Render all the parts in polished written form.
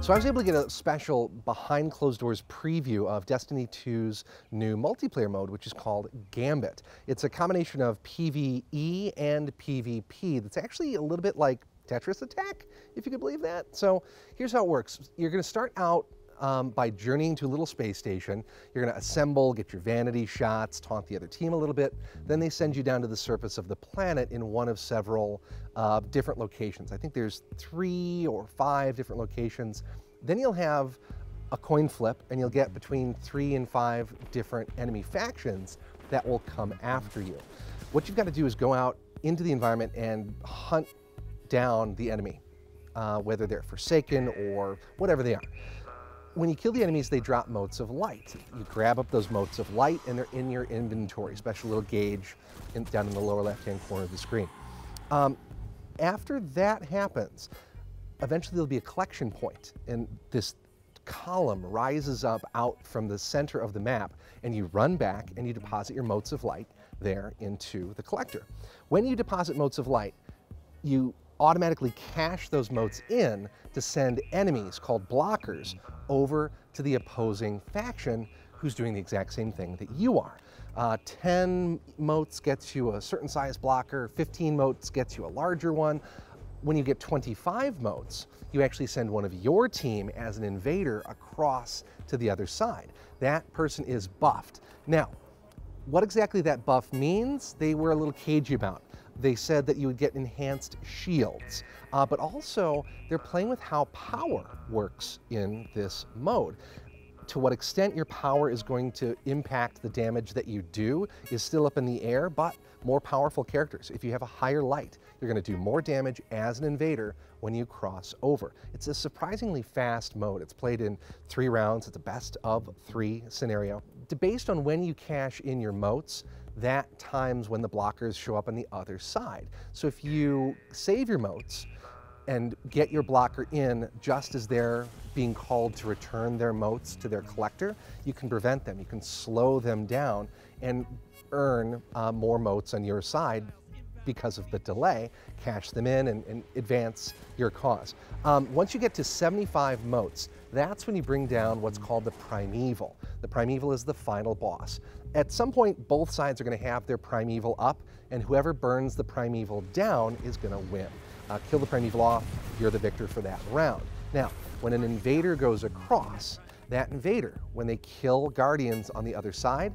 So I was able to get a special behind closed doors preview of Destiny 2's new multiplayer mode, which is called GAMBIT. It's a combination of PvE and PvP that's actually a little bit like Tetris Attack, if you could believe that. So here's how it works. You're going to start out by journeying to a little space station. You're going to assemble, get your vanity shots, taunt the other team a little bit. Then they send you down to the surface of the planet in one of several different locations. I think there's 3 or 5 different locations. Then you'll have a coin flip and you'll get between 3 and 5 different enemy factions that will come after you. What you've got to do is go out into the environment and hunt down the enemy, whether they're Forsaken or whatever they are. When you kill the enemies, they drop motes of light. You grab up those motes of light and they're in your inventory, special little gauge down in the lower left-hand corner of the screen. After that happens, eventually there'll be a collection point, and this column rises up out from the center of the map, and you run back and you deposit your motes of light there into the collector. When you deposit motes of light, you automatically cache those motes in to send enemies called blockers over to the opposing faction who's doing the exact same thing that you are. 10 motes gets you a certain size blocker, 15 motes gets you a larger one. When you get 25 motes, you actually send one of your team as an invader across to the other side. That person is buffed. Now, what exactly that buff means, they were a little cagey about. They said that you would get enhanced shields, but also they're playing with how power works in this mode. To what extent your power is going to impact the damage that you do is still up in the air, but more powerful characters. If you have a higher light, you're going to do more damage as an invader when you cross over. It's a surprisingly fast mode. It's played in 3 rounds. It's a best of 3 scenario. Based on when you cash in your motes, that times when the blockers show up on the other side. So if you save your motes and get your blocker in just as they're being called to return their motes to their collector, you can prevent them. You can slow them down and earn more motes on your side because of the delay, cash them in and advance your cause. Once you get to 75 motes, that's when you bring down what's called the Primeval. The Primeval is the final boss. At some point, both sides are going to have their Primeval up, and whoever burns the Primeval down is going to win. Kill the Primeval off, you're the victor for that round. Now, when an invader goes across, that invader, when they kill guardians on the other side,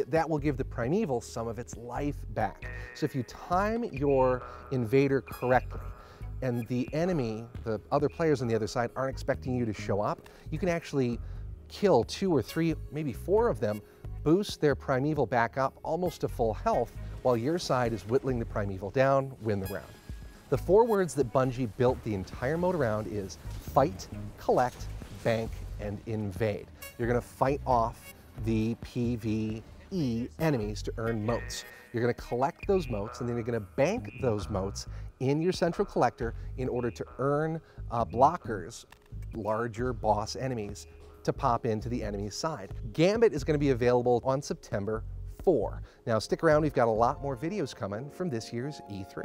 that will give the Primeval some of its life back. So if you time your invader correctly, and the enemy, the other players on the other side, aren't expecting you to show up, you can actually kill 2 or 3, maybe 4 of them, boost their Primeval back up almost to full health, while your side is whittling the Primeval down, win the round. The 4 words that Bungie built the entire mode around is fight, collect, bank, and invade. You're going to fight off the PvE enemies to earn motes. You're going to collect those motes, and then you're going to bank those motes in your central collector in order to earn blockers, larger boss enemies, to pop into the enemy's side. GAMBIT is going to be available on September 4. Now stick around, we've got a lot more videos coming from this year's E3.